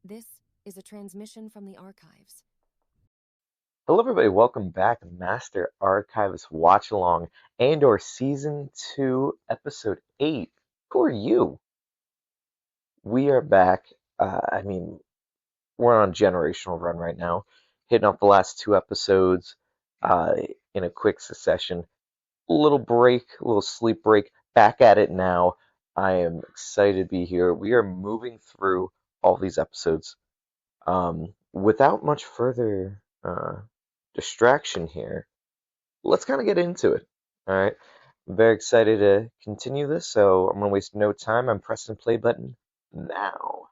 This is a transmission from the archives. Hello, everybody. Welcome back, Master Archivist Watch Along, Andor Season 2, Episode 8. Who are you? We are back. We're on a generational run right now, hitting off the last two episodes uh, in a quick succession. A little break, a little sleep break. Back at it now. I am excited to be here. We are moving through all these episodes without much further distraction here. Let's kind of get into it. All right. I'm very excited to continue this, so I'm going to waste no time. I'm pressing the play button now.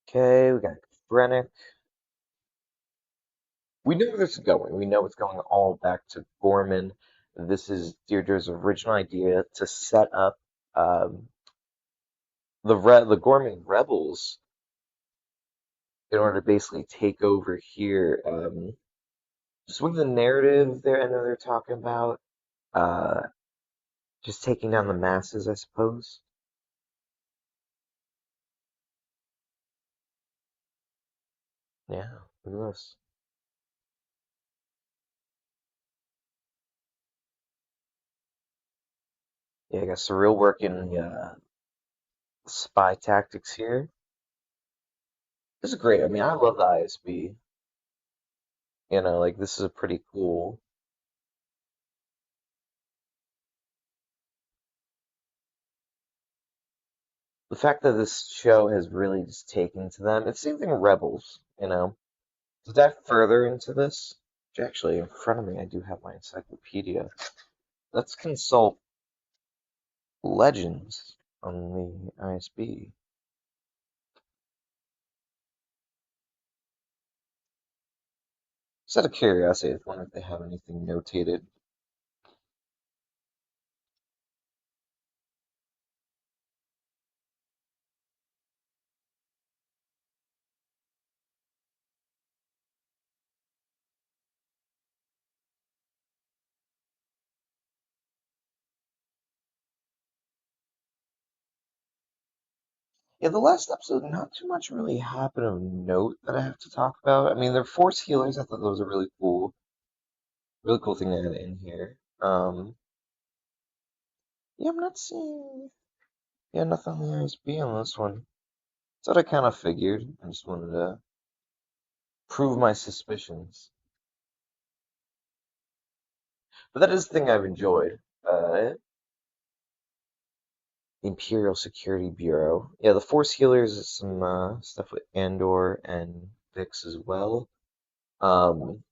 Okay, we got Brennick. We know where this is going. We know it's going all back to Gorman. This is Deirdre's original idea to set up um, the Gorman rebels in order to basically take over here. Swing the narrative there. I know they're talking about uh, just taking down the masses, I suppose. Yeah, look at this. Yeah, I got surreal work in spy tactics here. This is great. I mean, I love the ISB. Like this is a pretty cool. The fact that this show has really just taken to them. It's the same thing with Rebels. To dive further into this, which actually in front of me, I do have my encyclopedia. Let's consult Legends on the ISB. Just out of curiosity, I wonder if they have anything notated. Yeah, the last episode, not too much really happened of note that I have to talk about. I mean, they're force healers. I thought that was a really cool thing to add in here. Yeah, I'm not seeing, yeah, nothing on the ISB on this one. That's what I kind of figured. I just wanted to prove my suspicions. But that is the thing I've enjoyed. The Imperial Security Bureau. Yeah, the force healers is some stuff with Andor and Vix as well. Um,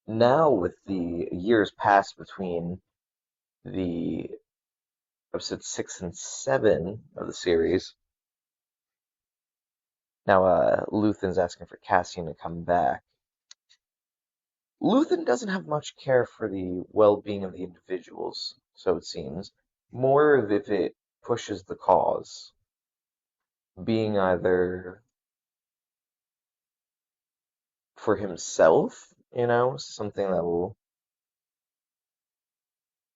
Now with the years passed between the episode 6 and 7 of the series. Now, Luthen's asking for Cassian to come back. Luthen doesn't have much care for the well-being of the individuals, so it seems. More of if it pushes the cause, being either for himself, something that will.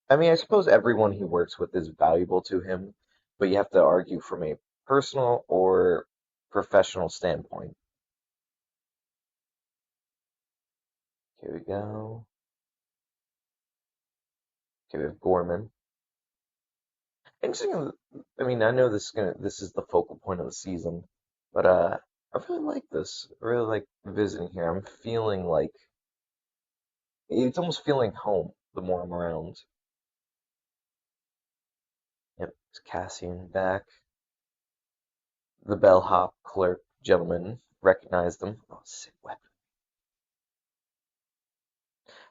I mean, I suppose everyone he works with is valuable to him, but you have to argue from a personal or professional standpoint. Here we go. Okay, we have Gorman. Interesting. I mean, I know this is the focal point of the season, but I really like this. I really like visiting here. I'm feeling like it's almost feeling home the more I'm around. Yep, it's Cassian back. The bellhop clerk gentleman recognized them. Oh, sick weapon.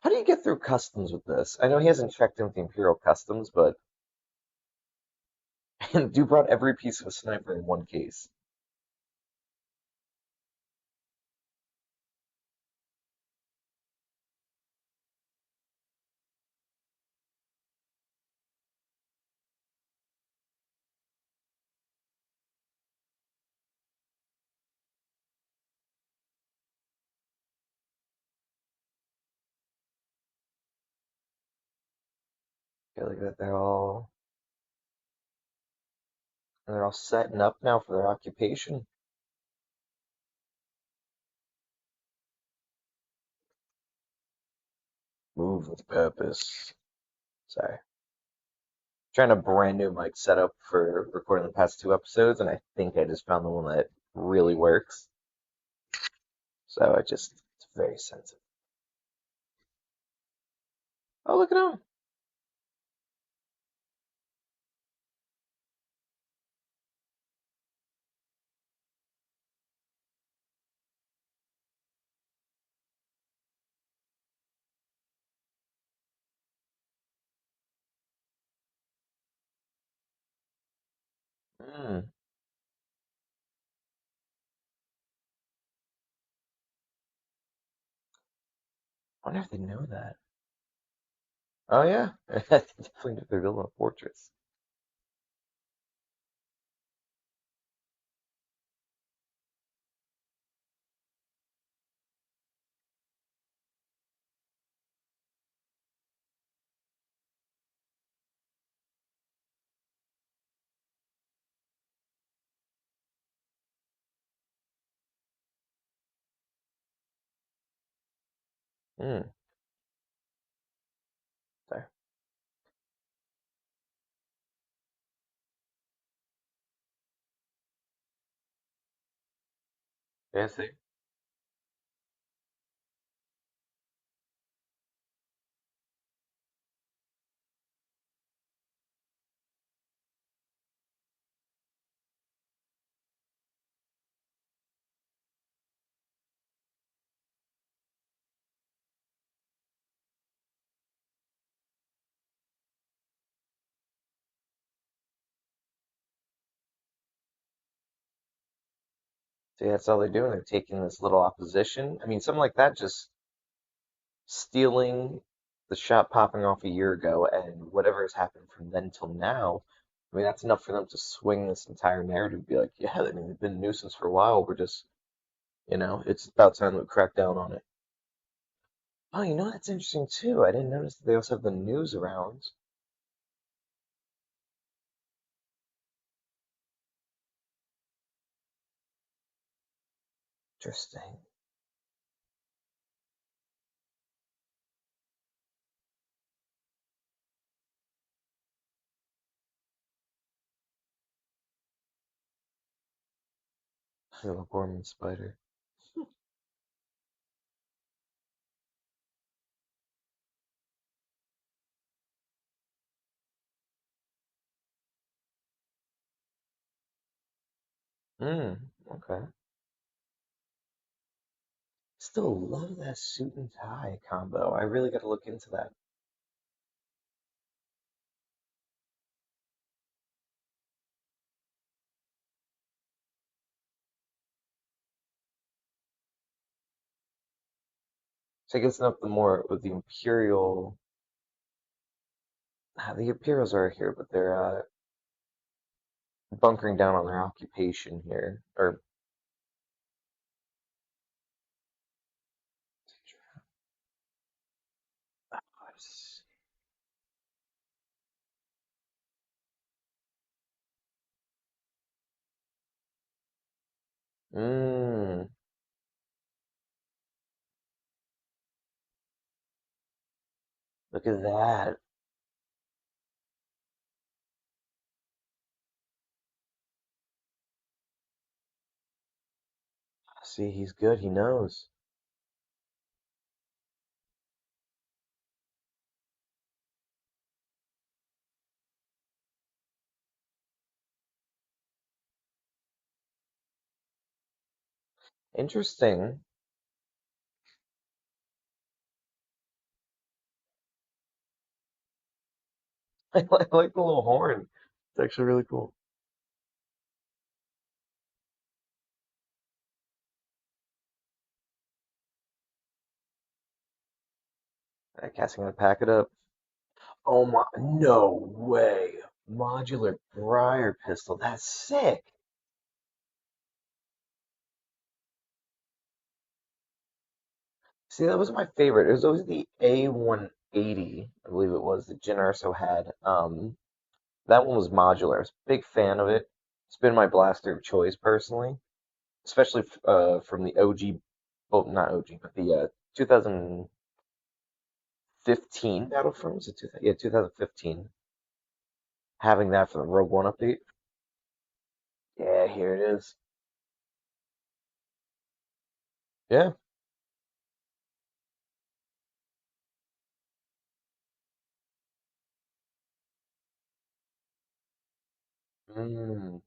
How do you get through customs with this? I know he hasn't checked in with the Imperial Customs, but and dude brought every piece of a sniper in one case. Okay, look at that. They're all And they're all setting up now for their occupation. Move with purpose. Sorry. Trying a brand new mic setup for recording the past two episodes, and I think I just found the one that really works. So it's very sensitive. Oh, look at him. Hmm. I wonder if they know that. Oh yeah, definitely if they're building a fortress. Hmm. Sorry. Yeah, see. See, that's all they're doing. They're taking this little opposition. I mean, something like that, just stealing the shot popping off a year ago, and whatever has happened from then till now. I mean, that's enough for them to swing this entire narrative. Be like, yeah, I mean, they've been a nuisance for a while. We're just, it's about time we crack down on it. Oh, that's interesting too. I didn't notice that they also have the news around. Interesting. The Gorman spider. Hmm. Okay. Still love that suit and tie combo. I really got to look into that. So I guess up the more with the Imperial. The Imperials are here, but they're bunkering down on their occupation here. Or Mmm. Look at that. See, he's good. He knows. Interesting. I like the little horn. It's actually really cool. Casting gonna pack it up. Oh my, no way. Modular Briar pistol. That's sick. See, that was my favorite. It was always the A180, I believe it was, that Jyn Erso had. That one was modular. I was a big fan of it. It's been my blaster of choice personally, especially from the OG, well, not OG, but the 2015 Battlefront. Was it yeah, 2015? Having that for the Rogue One update. Yeah, here it is. Yeah. Mm.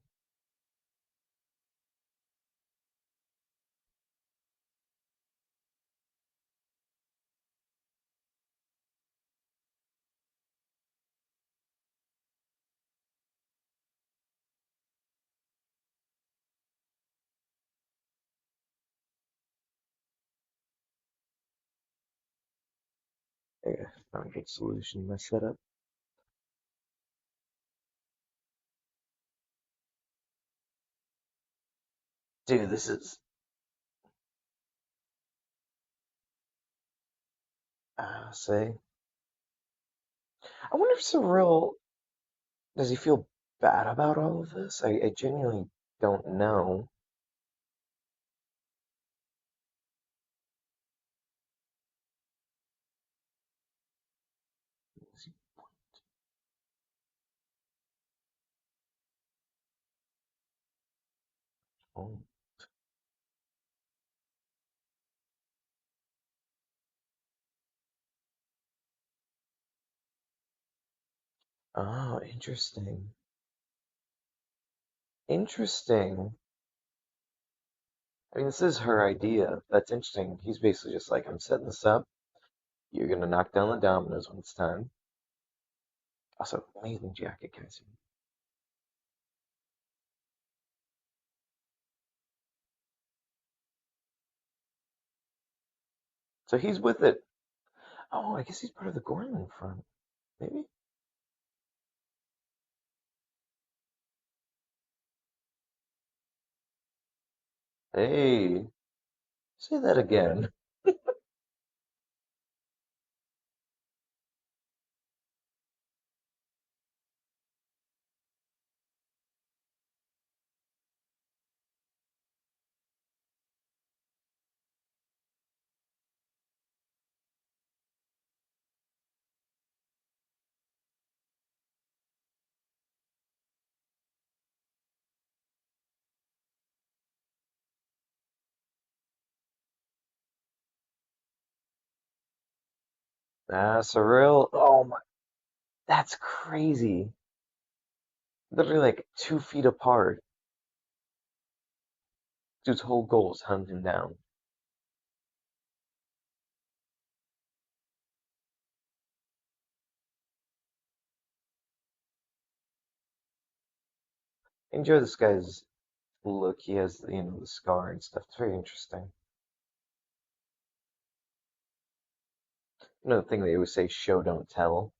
Yeah, found a good solution to my setup. Dude, this is, say, I wonder if Cyril, does he feel bad about all of this? I genuinely don't know. Oh, oh, interesting. Interesting. I mean, this is her idea. That's interesting. He's basically just like, I'm setting this up. You're gonna knock down the dominoes when it's time. Also, amazing jacket, Cassie. So he's with it. Oh, I guess he's part of the Gorman front. Maybe? Hey, say that again. Surreal. Oh my, that's crazy. Literally like 2 feet apart. Dude's whole goal is hunt him down. Enjoy this guy's look. He has, the scar and stuff. It's very interesting. The thing they always say, show, don't tell.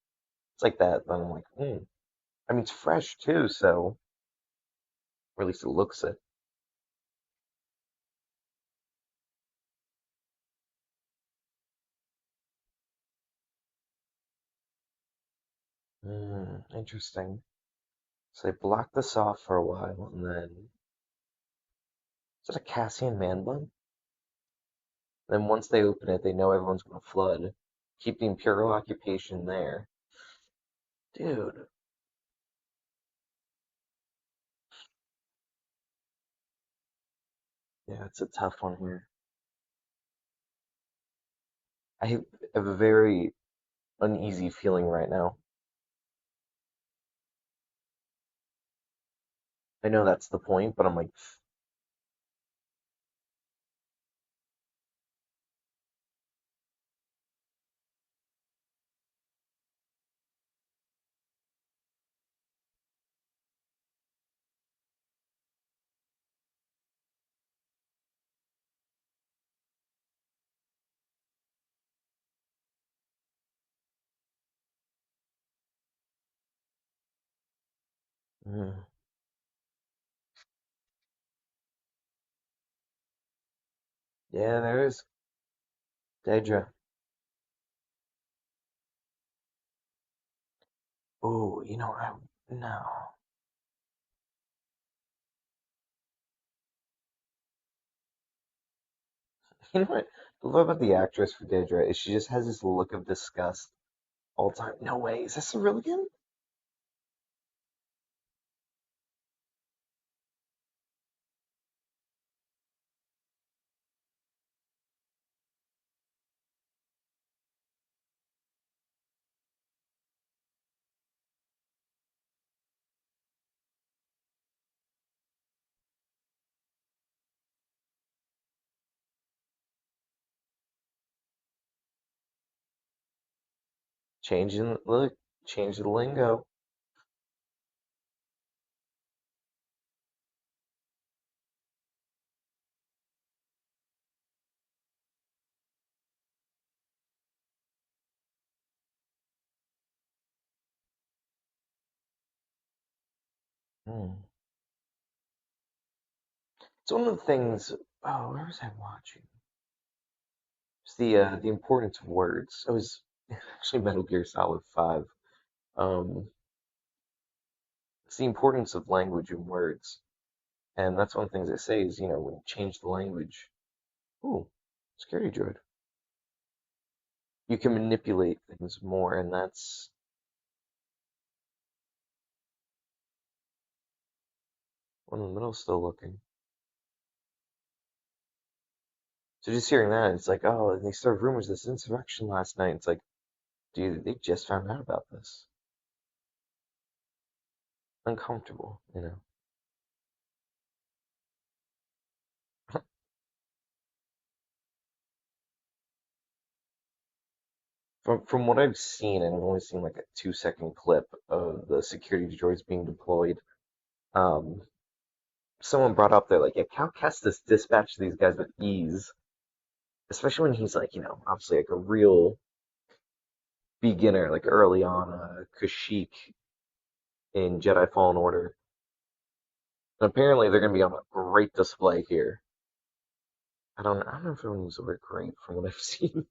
It's like that. But I'm like, hmm. I mean, it's fresh too, so, or at least it looks it. Hmm, interesting. So they block this off for a while, and then is it a Cassian man bun? Then once they open it, they know everyone's gonna flood. Keep the Imperial occupation there. Dude, yeah, it's a tough one here. I have a very uneasy feeling right now. I know that's the point, but I'm like, mm, yeah, there is Daedra. Oh, I no. You know what I love about the actress for Daedra is she just has this look of disgust all the time. No way, is this a real again? Changing look, change the lingo. Hmm. It's one of the things. Oh, where was I watching? It's the importance of words. I was actually Metal Gear Solid 5. Um, it's the importance of language and words, and that's one of the things they say is when you change the language. Ooh, security droid. You can manipulate things more, and that's one in the middle still looking. So just hearing that, it's like, oh, and they started rumors of this insurrection last night. It's like, dude, they just found out about this. Uncomfortable. From what I've seen, and I've only seen like a 2-second clip of the security droids being deployed. Um, Someone brought up there like, yeah, Cal Kestis dispatched these guys with ease, especially when he's like, obviously like a real beginner, like early on, Kashyyyk in Jedi Fallen Order. And apparently they're going to be on a great display here. I don't know if everyone uses the word great from what I've seen.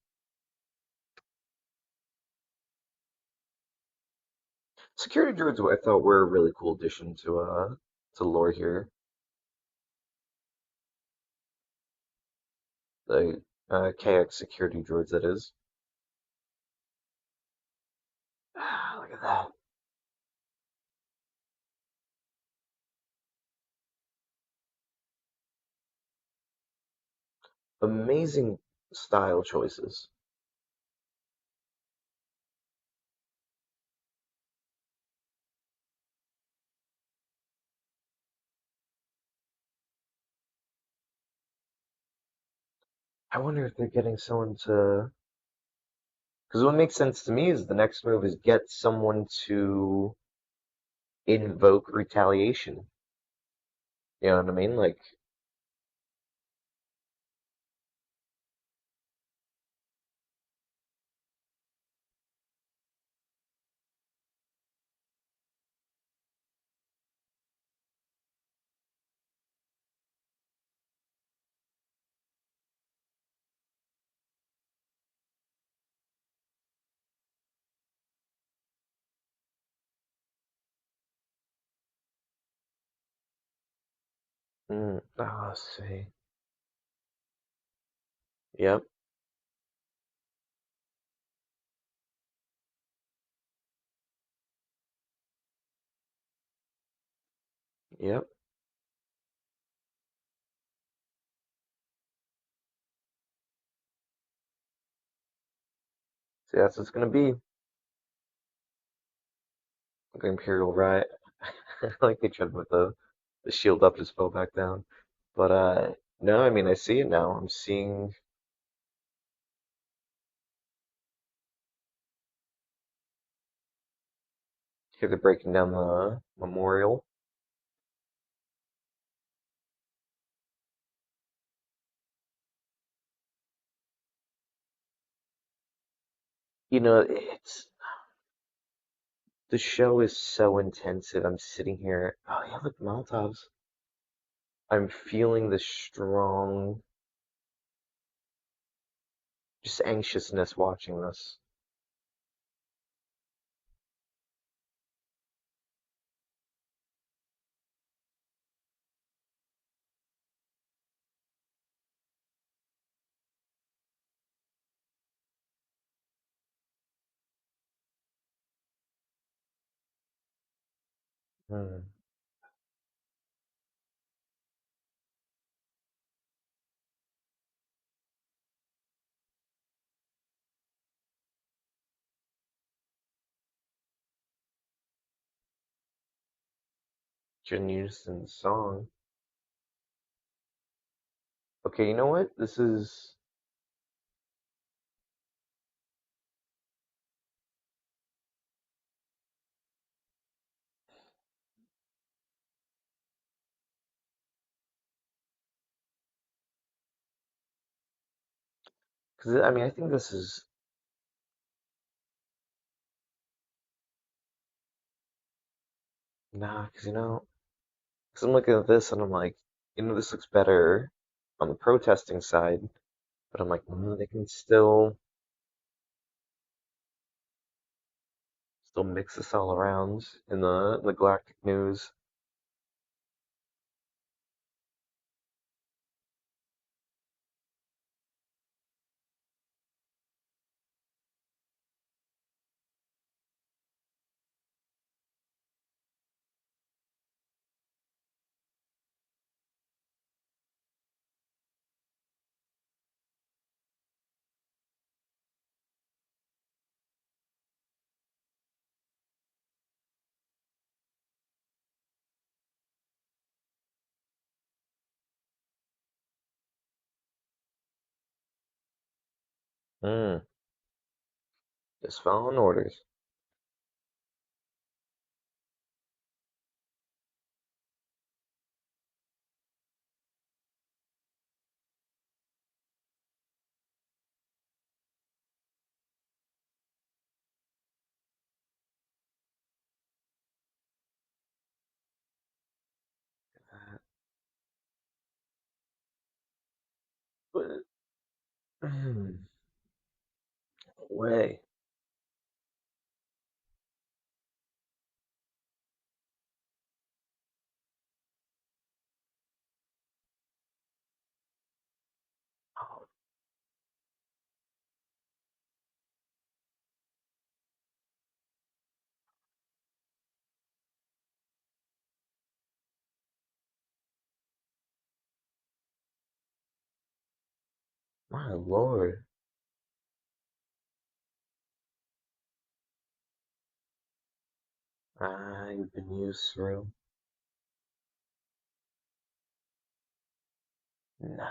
Security droids, I thought were a really cool addition to lore here. The KX security droids, that is. Look at that. Amazing style choices. I wonder if they're getting someone to. Because what makes sense to me is the next move is get someone to invoke retaliation. You know what I mean? Like, let's see. Yep, yep. See, that's what's gonna be. Like Imperial Riot. Like they tried to put the shield up, just fell back down. But no, I mean I see it now. I'm seeing here they're breaking down the memorial. It's the show is so intensive. I'm sitting here. Oh yeah, look, Molotovs. I'm feeling the strong, just anxiousness watching this. Hmm. Jen Unison's song. Okay, you know what? This is because I mean I think this is nah, because because I'm looking at this and I'm like, this looks better on the protesting side, but I'm like, they can still mix this all around in the galactic news. Hmm. Just following orders. But way. Oh my lord. I've been used through. Nah.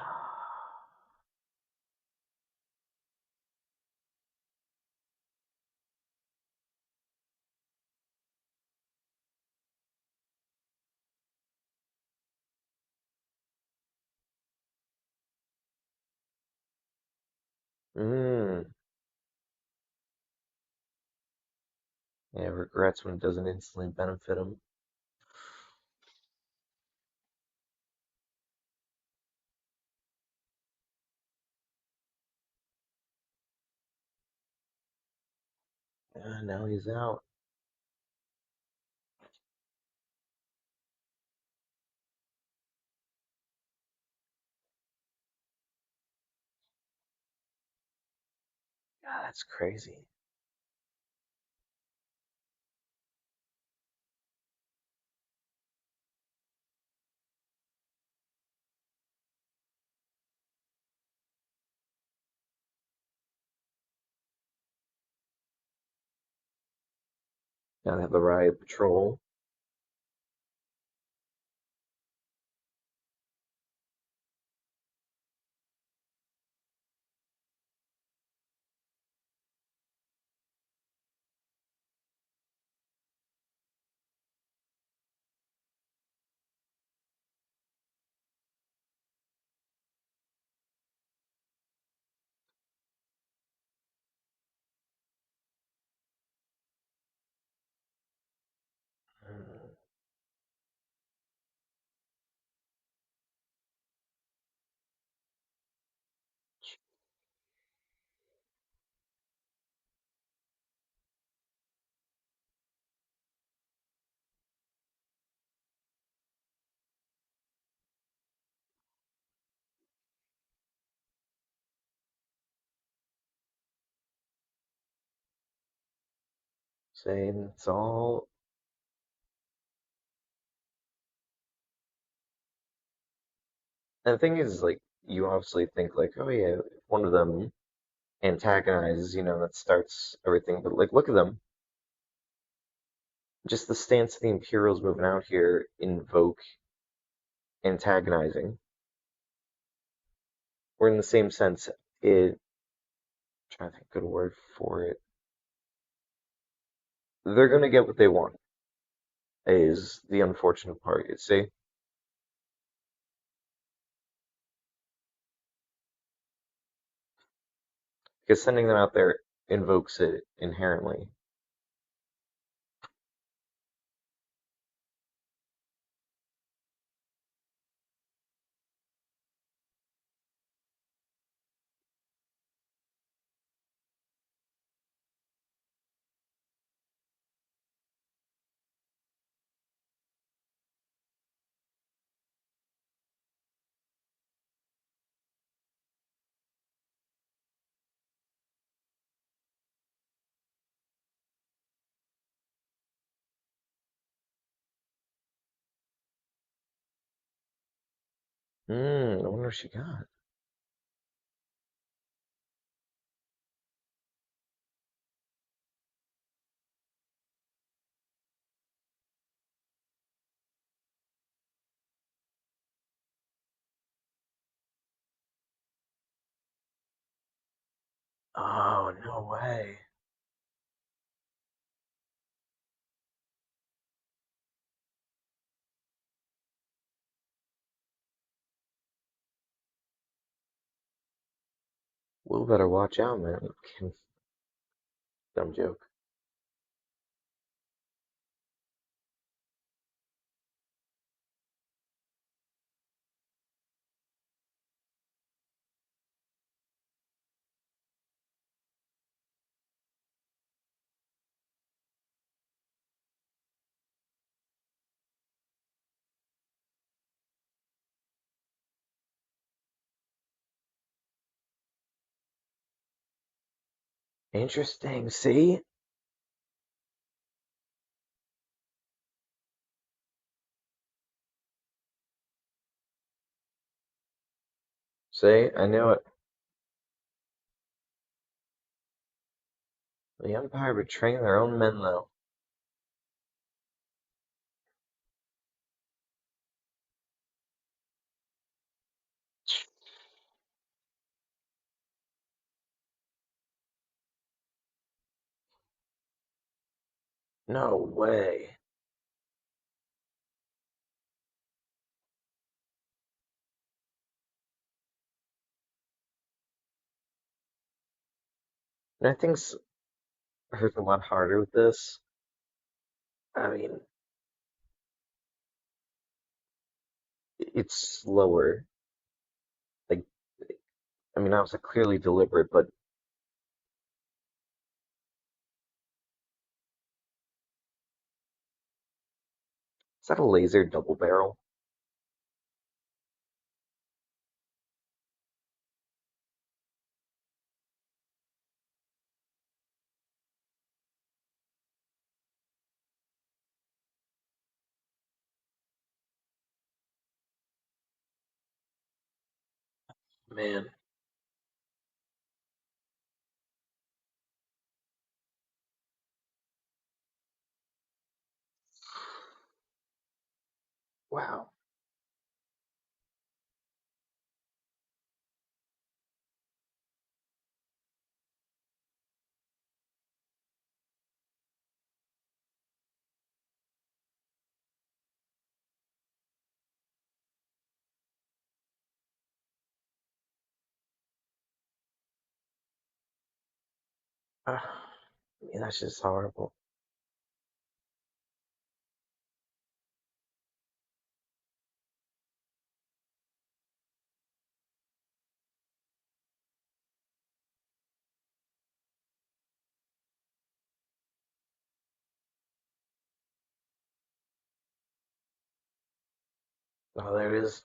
Mm. Yeah, regrets when it doesn't instantly benefit him. Now he's out. God, that's crazy. Gotta have the riot patrol. Mm. Saying it's all And the thing is, like, you obviously think like, oh yeah, if one of them antagonizes, that starts everything. But like, look at them. Just the stance the Imperials moving out here invoke antagonizing. Or in the same sense, it. I'm trying to think of a good word for it. They're gonna get what they want. Is the unfortunate part. You see, because sending them out there invokes it inherently. I wonder what she got. Oh, no way. Will better watch out, man. Dumb joke. Interesting. See? See? I knew it. The Empire betraying their own men, though. No way. And I think hurts a lot harder with this. I mean, it's slower. Like, I mean, that was clearly deliberate, but is that a laser double barrel? Man, wow. I mean, that's just horrible. Oh, there it is.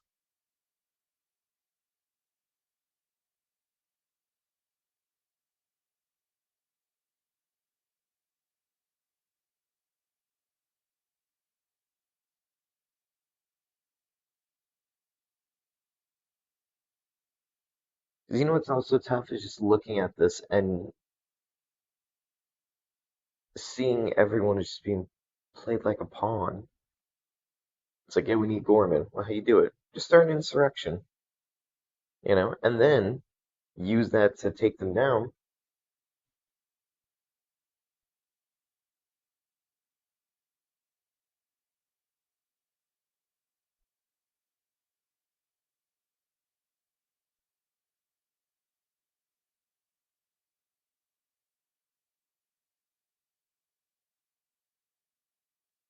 You know what's also tough is just looking at this and seeing everyone is just being played like a pawn. It's like, yeah, we need Gorman. Well, how you do it? Just start an insurrection, and then use that to take them down.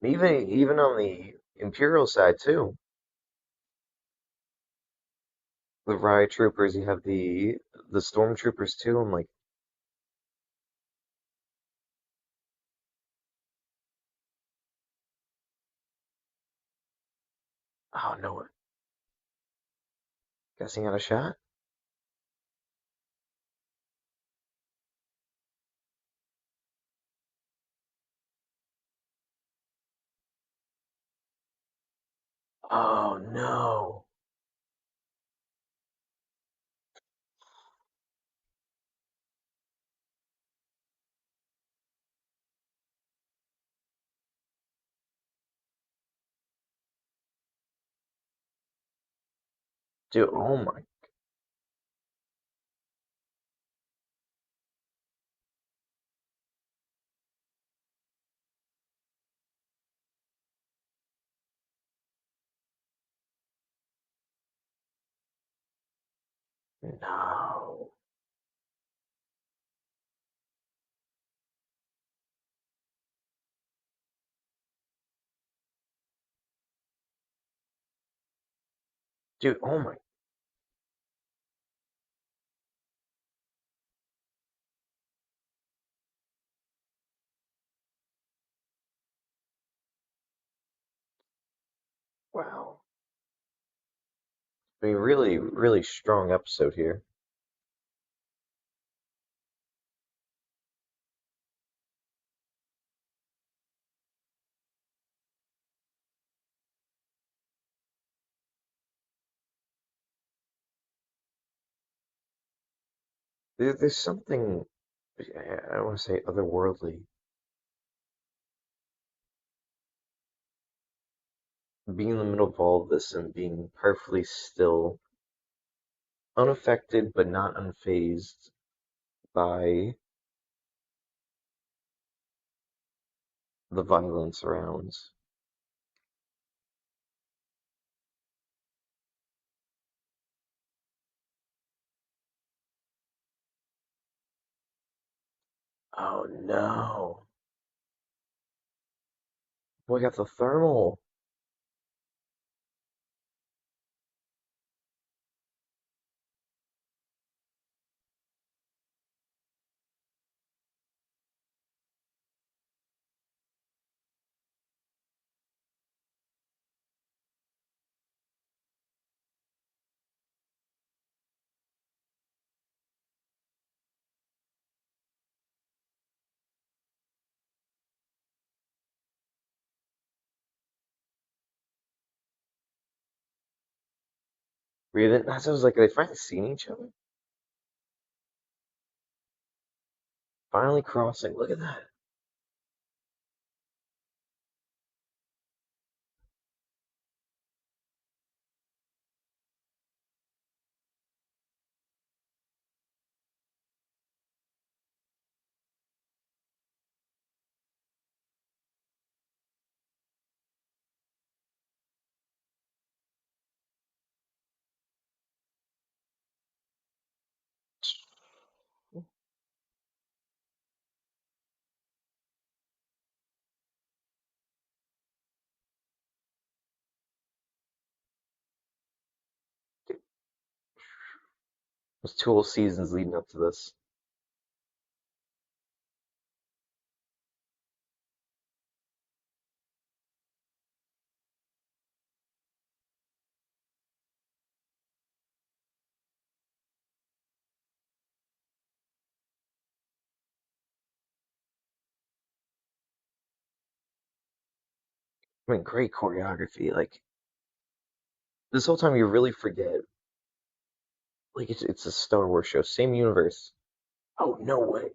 Even on the Imperial side too, the riot troopers, you have the stormtroopers too. I'm like, oh no, guessing out a shot. Oh no, dude. Oh my, no, dude. Oh my, wow. I mean, really, really strong episode here. There's something I don't want to say otherworldly. Being in the middle of all of this and being perfectly still, unaffected but not unfazed by the violence around. Oh no. We got the thermal. Breathing. That was like, they finally seen each other? Finally crossing. Look at that. There's two whole seasons leading up to this. I mean, great choreography. Like, this whole time you really forget Like it's a Star Wars show, same universe. Oh no way!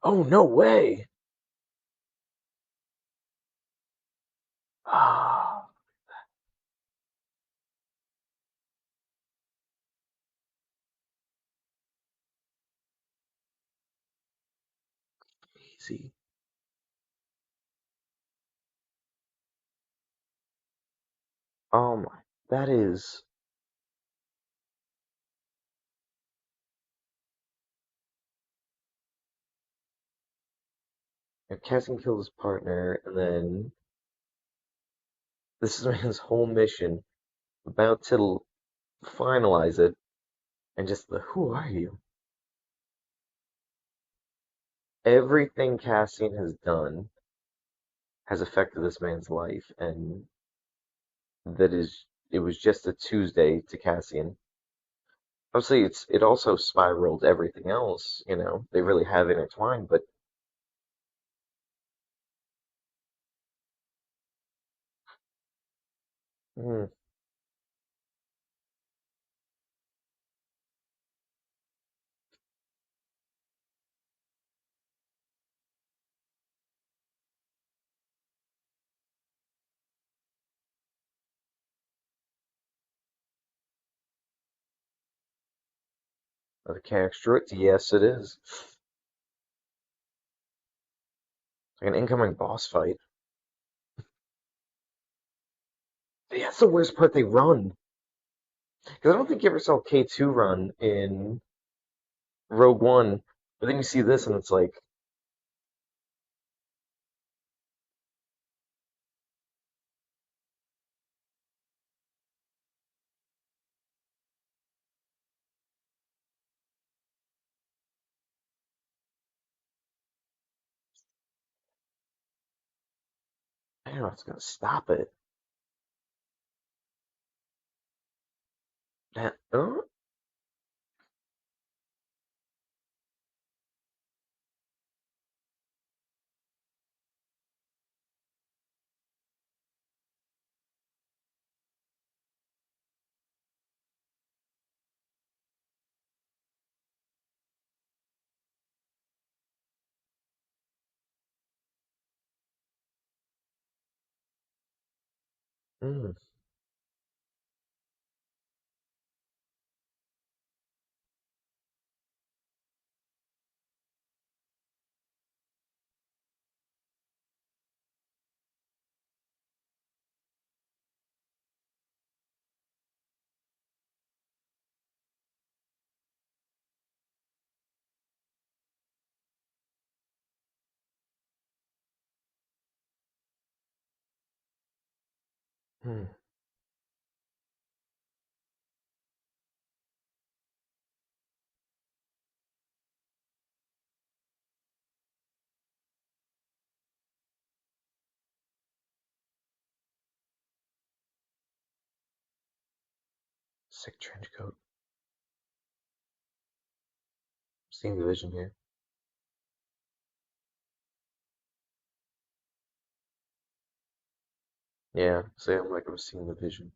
Oh no way! Ah, easy. Oh my, that is. Cassian killed his partner, and then this is man's whole mission, about to finalize it, and just the who are you? Everything Cassian has done has affected this man's life, and it was just a Tuesday to Cassian. Obviously, it also spiraled everything else. They really have intertwined, but mm, the character, yes, it is. It's like an incoming boss fight. Yeah, that's the worst part. They run because I don't think you ever saw K2 run in Rogue One, but then you see this, and it's like, I don't know what's gonna stop it. That, mm, mm. Sick trench coat. Seeing the vision here. Yeah, say I'm like I'm seeing the vision.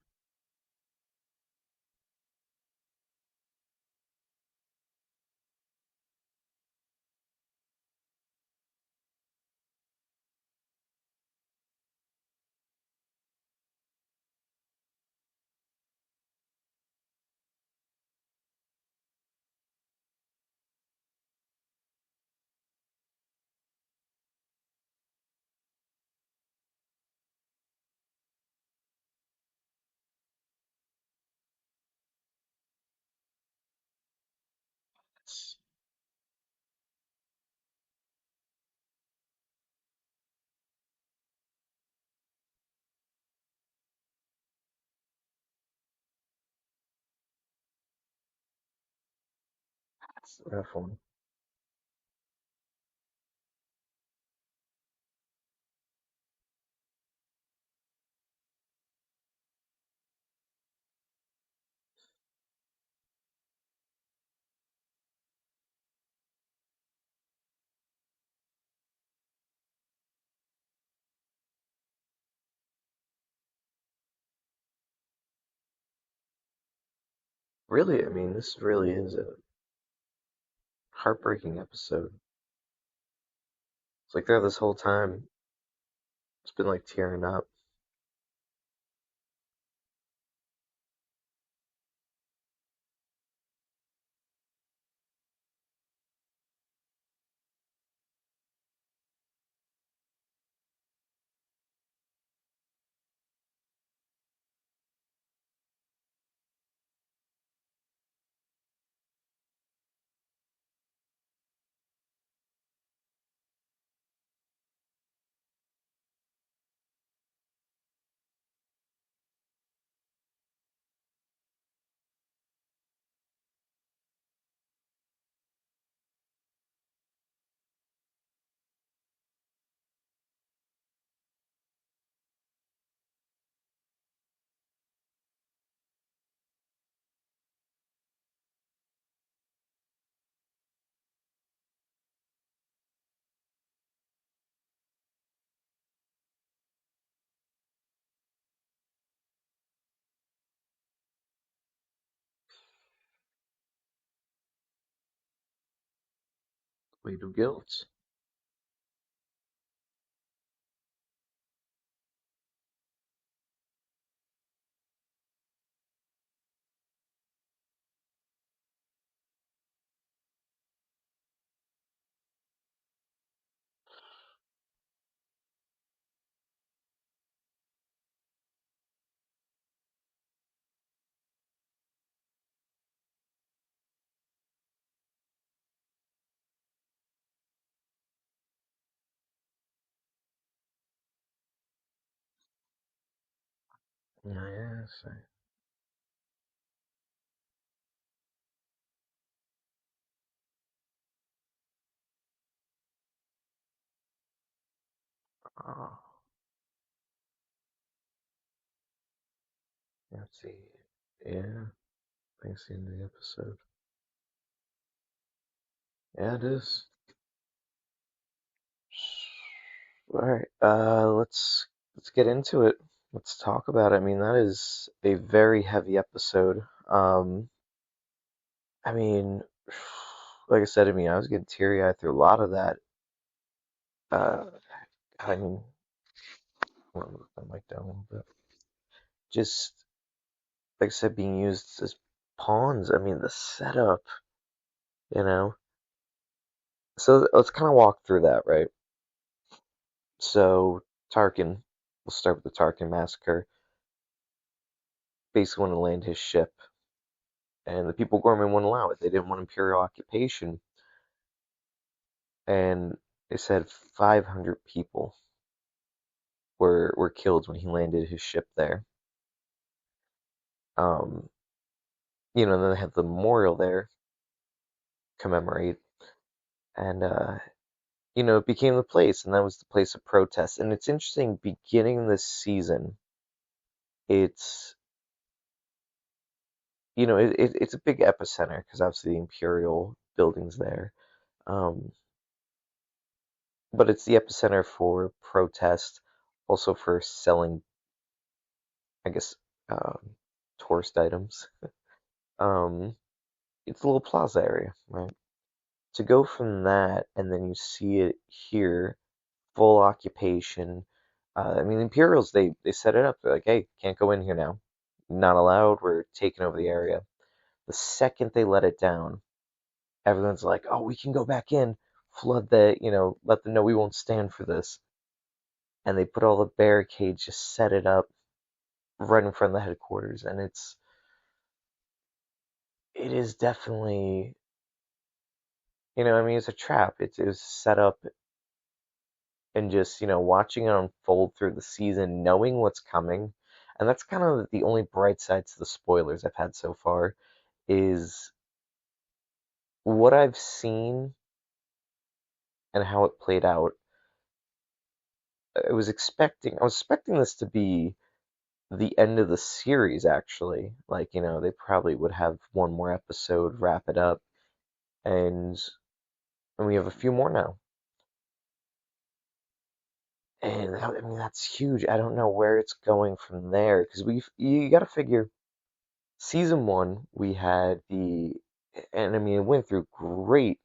It's a rough one. Really, I mean, this really is a heartbreaking episode. It's like there this whole time, it's been like tearing up. Weight of guilt. Yes. Oh, let's see. Yeah, thanks the end of the episode. Yeah, it is. All right, let's get into it. Let's talk about it. I mean, that is a very heavy episode. I mean, like I said, I mean, I was getting teary-eyed through a lot of that. Uh, I mean, I'm gonna move my mic down a little bit. Just like I said, being used as pawns. I mean, the setup, you know. So let's kind of walk through that, right? So Tarkin, we'll start with the Tarkin massacre. Basically, want to land his ship, and the people of Gorman wouldn't allow it. They didn't want Imperial occupation, and they said 500 people were killed when he landed his ship there. Um, and then they have the memorial there commemorate, and it became the place, and that was the place of protest. And it's interesting, beginning this season, it's it's a big epicenter because obviously the Imperial buildings there. Um, but it's the epicenter for protest, also for selling, I guess, um, tourist items. Um, it's a little plaza area, right? To go from that, and then you see it here, full occupation. I mean, the Imperials, they set it up. They're like, hey, can't go in here now. Not allowed. We're taking over the area. The second they let it down, everyone's like, oh, we can go back in, flood let them know we won't stand for this. And they put all the barricades, just set it up right in front of the headquarters. And it is definitely, I mean, it's a trap. It was set up, and just, watching it unfold through the season, knowing what's coming. And that's kind of the only bright side to the spoilers I've had so far is what I've seen and how it played out, I was expecting this to be the end of the series, actually. Like, they probably would have one more episode, wrap it up, and we have a few more now. And I mean, that's huge. I don't know where it's going from there because you got to figure season one, we had and I mean, it went through great,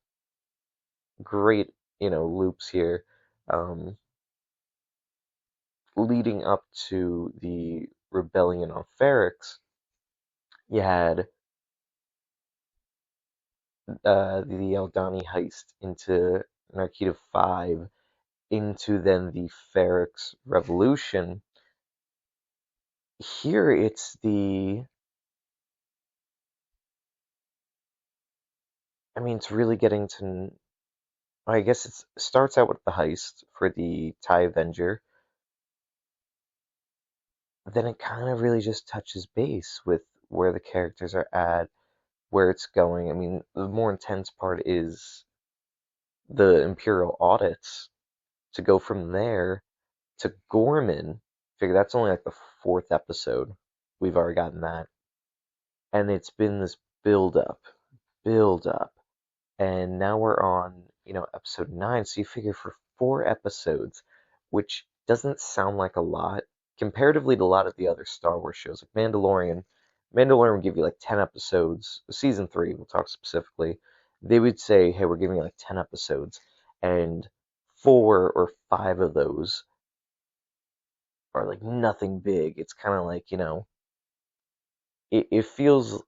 loops here, um, leading up to the rebellion on Ferrix. You had the Eldani heist into Narkita 5, into then the Ferrix Revolution. Here I mean, it's really getting to, I guess it starts out with the heist for the TIE Avenger. Then it kind of really just touches base with where the characters are at, where it's going. I mean, the more intense part is the Imperial audits. To go from there to Gorman, figure that's only like the fourth episode. We've already gotten that. And it's been this build up. And now we're on, episode 9. So you figure for 4 episodes, which doesn't sound like a lot, comparatively to a lot of the other Star Wars shows, like Mandalorian. Mandalorian would give you like 10 episodes. Season 3, we'll talk specifically. They would say, hey, we're giving you like 10 episodes. And 4 or 5 of those are like nothing big. It's kind of like, it feels.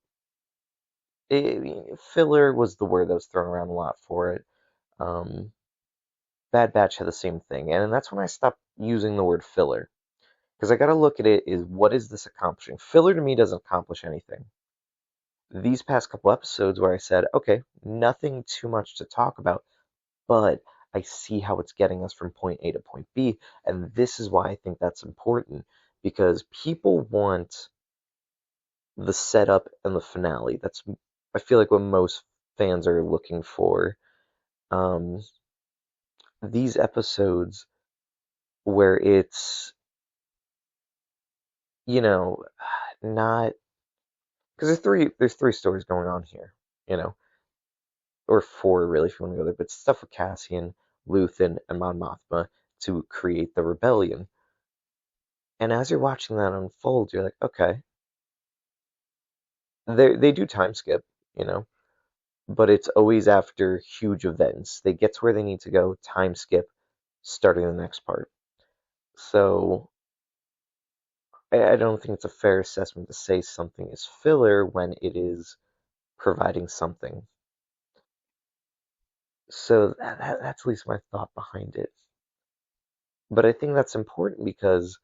Filler was the word that was thrown around a lot for it. Um, Bad Batch had the same thing, and that's when I stopped using the word filler because I got to look at it is what is this accomplishing? Filler to me doesn't accomplish anything. These past couple episodes where I said, okay, nothing too much to talk about, but I see how it's getting us from point A to point B, and this is why I think that's important because people want the setup and the finale. That's I feel like what most fans are looking for. Um, these episodes where it's you know not because there's three stories going on here, you know, or four really if you want to go there, but stuff with Cassian, Luthen, and Mon Mothma to create the rebellion. And as you're watching that unfold, you're like, okay, they do time skip, you know, but it's always after huge events. They get to where they need to go, time skip, starting the next part. So I don't think it's a fair assessment to say something is filler when it is providing something. So that's at least my thought behind it. But I think that's important because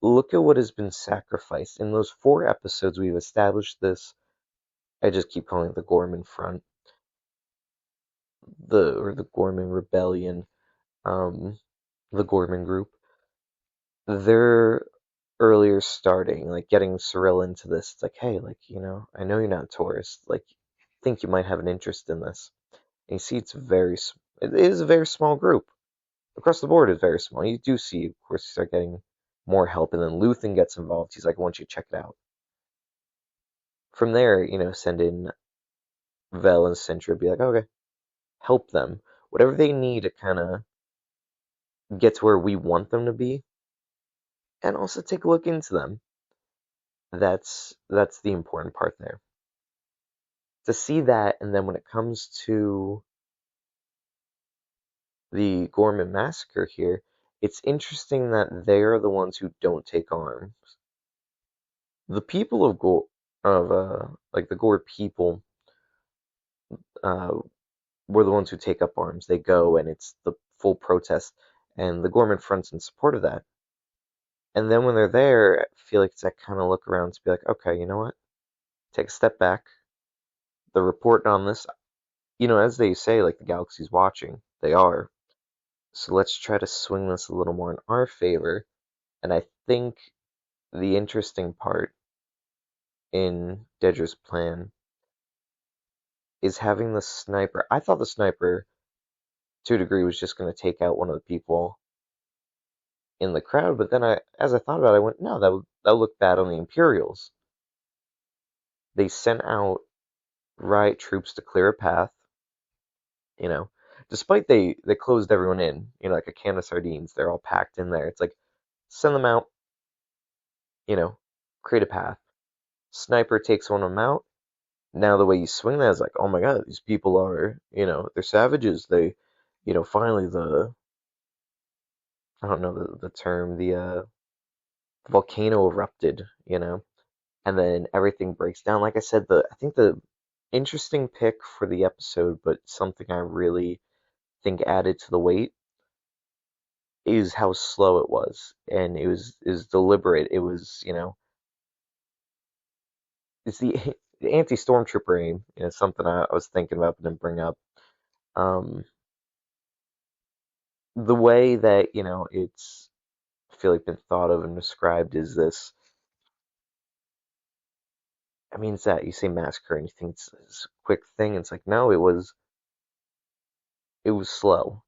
look at what has been sacrificed. In those 4 episodes, we've established this. I just keep calling it the Gorman Front, the Gorman Rebellion, um, the Gorman Group. They're earlier starting, like getting Cyril into this. It's like, hey, like, I know you're not a tourist. Like, think you might have an interest in this. And you see, it is a very small group. Across the board is very small. You do see, of course, you start getting more help, and then Luthen gets involved. He's like, I want you to check it out. From there, send in Vel and Sintra, be like, okay, help them. Whatever they need to kind of get to where we want them to be, and also take a look into them. That's the important part there. To see that, and then when it comes to the Gorman massacre here, it's interesting that they're the ones who don't take arms. The people of Gore, like the Gore people, uh, were the ones who take up arms. They go, and it's the full protest, and the Gorman Front's in support of that. And then when they're there, I feel like it's that kind of look around to be like, okay, you know what? Take a step back. The report on this, as they say, like the galaxy's watching, they are. So let's try to swing this a little more in our favor. And I think the interesting part in Dedra's plan is having the sniper. I thought the sniper, to a degree, was just going to take out one of the people in the crowd, but then as I thought about it, I went, no, that would look bad on the Imperials. They sent out riot troops to clear a path, you know, despite they closed everyone in, like a can of sardines. They're all packed in there. It's like, send them out, you know, create a path. Sniper takes one of them out. Now the way you swing that is like, oh my god, these people are, they're savages. They, finally I don't know the term, the volcano erupted, and then everything breaks down. Like I said, I think the interesting pick for the episode, but something I really think added to the weight is how slow it was, and it was deliberate. It was, it's the the anti-stormtrooper aim. Something I was thinking about but didn't bring up. Um, the way that it's I feel like been thought of and described is this. I mean, it's that you say massacre and you think it's this quick thing. It's like no, it was slow.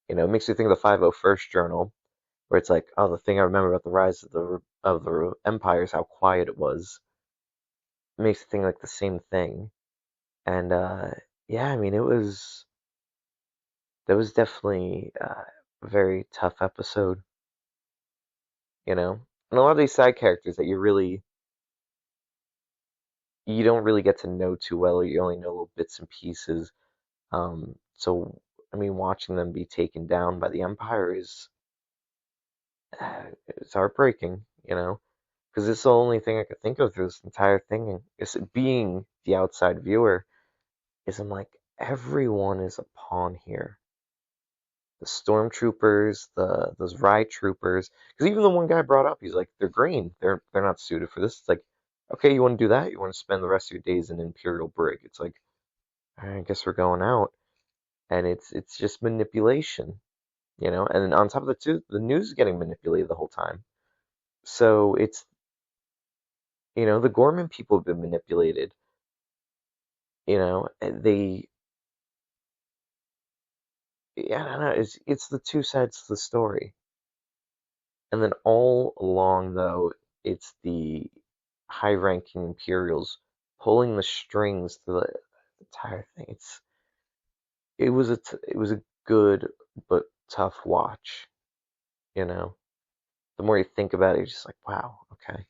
It makes you think of the 501st Journal, where it's like, oh, the thing I remember about the rise of the empire is how quiet it was. It makes you think like the same thing. And yeah, I mean, that was definitely a very tough episode, And a lot of these side characters that you don't really get to know too well, or you only know little bits and pieces. So I mean, watching them be taken down by the Empire is it's heartbreaking, because it's the only thing I could think of through this entire thing. And it's being the outside viewer, is I'm like, everyone is a pawn here. The stormtroopers, those riot troopers, because even the one guy brought up, he's like, they're green, they're not suited for this. It's like, okay, you want to do that? You want to spend the rest of your days in an Imperial brig? It's like, I guess we're going out, and it's just manipulation, And then on top of the two, the news is getting manipulated the whole time. So it's the Gorman people have been manipulated. And yeah, I don't know. It's the two sides to the story. And then all along, though, it's the high-ranking Imperials pulling the strings through the entire thing. It was a good but tough watch. You know, the more you think about it, you're just like, wow, okay.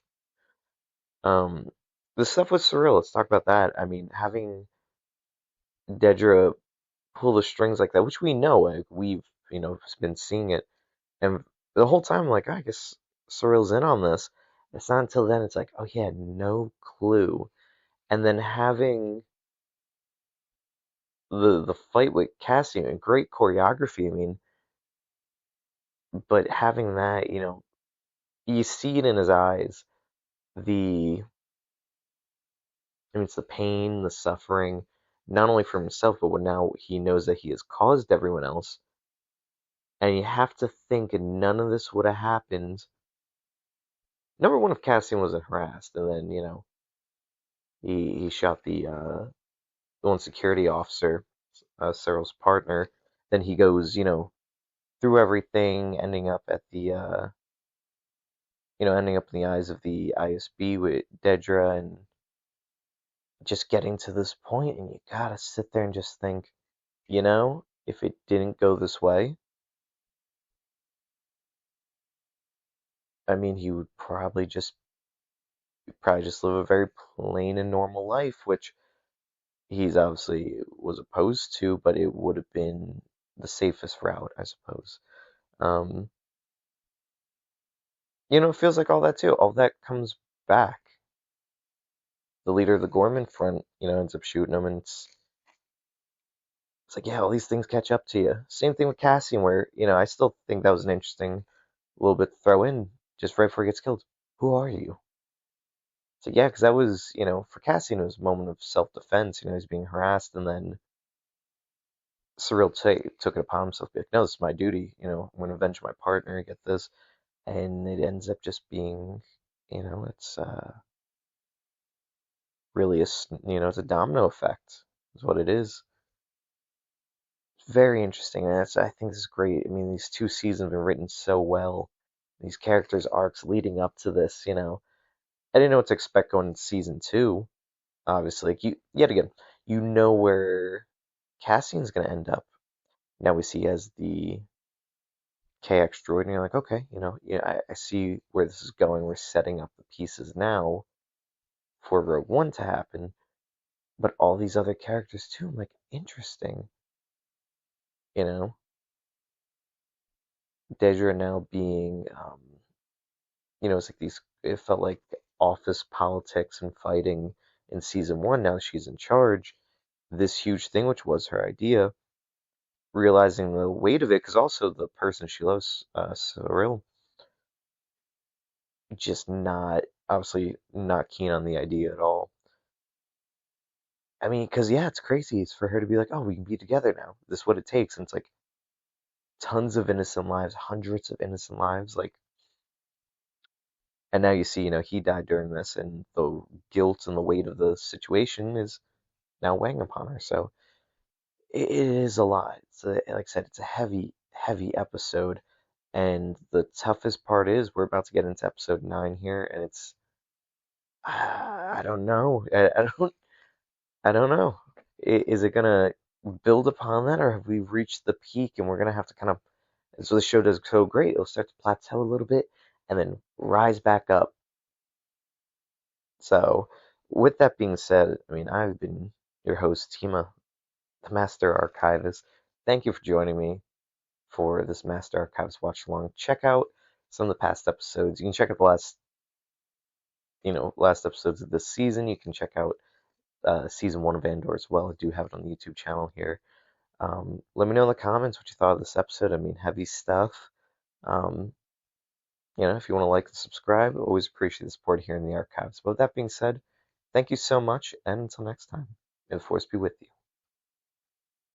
Um, the stuff with Surreal. Let's talk about that. I mean, having Dedra pull the strings like that, which we know, like we've been seeing it, and the whole time, like, I guess Surreal's in on this. It's not until then it's like, oh, he had no clue. And then having the fight with Cassian, and great choreography, I mean, but having that, you see it in his eyes. I mean, it's the pain, the suffering, not only for himself, but when now he knows that he has caused everyone else. And you have to think none of this would have happened. Number one, if Cassian wasn't harassed, and then, he shot the one security officer, Cyril's partner. Then he goes, through everything, ending up in the eyes of the ISB with Dedra, and just getting to this point, and you gotta sit there and just think, if it didn't go this way, I mean, he would probably just live a very plain and normal life, which he's obviously was opposed to, but it would have been the safest route, I suppose. Um, it feels like all that too. All that comes back. The leader of the Gorman front, ends up shooting him, and it's like, yeah, all these things catch up to you. Same thing with Cassian, where, I still think that was an interesting little bit to throw in just right before he gets killed. Who are you? So yeah, because that was, for Cassian, it was a moment of self-defense. He's being harassed, and then Surreal took it upon himself to be like, no, this is my duty. I'm going to avenge my partner, get this. And it ends up just being, it's really it's a domino effect. is what it is. It's very interesting, and I think this is great. I mean, these 2 seasons have been written so well. These characters' arcs leading up to this, I didn't know what to expect going into season 2. Obviously, like yet again, you know where Cassian's gonna end up. Now we see as the KX droid, and you're like, okay, yeah, I see where this is going. We're setting up the pieces now for Rogue One to happen, but all these other characters too. I'm like, interesting, you know. Dejra now being, it's like these. It felt like office politics and fighting in season 1. Now she's in charge. This huge thing, which was her idea, realizing the weight of it, because also the person she loves, Cyril, just not obviously not keen on the idea at all. I mean, because yeah, it's crazy. It's for her to be like, oh, we can be together now. This is what it takes, and it's like tons of innocent lives, hundreds of innocent lives, like. And now you see, he died during this, and the guilt and the weight of the situation is now weighing upon her. So it is a lot. Like I said, it's a heavy, heavy episode. And the toughest part is we're about to get into episode 9 here, and it's I don't know. I don't know. Is it gonna build upon that, or have we reached the peak and we're gonna have to kind of? So the show does so great, it'll start to plateau a little bit and then rise back up. So, with that being said, I mean, I've been your host, Tima, the Master Archivist. Thank you for joining me for this Master Archivist watch along. Check out some of the past episodes. You can check out the last episodes of this season. You can check out season 1 of Andor as well. I do have it on the YouTube channel here. Let me know in the comments what you thought of this episode. I mean, heavy stuff. Um, if you want to like and subscribe, always appreciate the support here in the archives. But with that being said, thank you so much, and until next time, may the force be with you.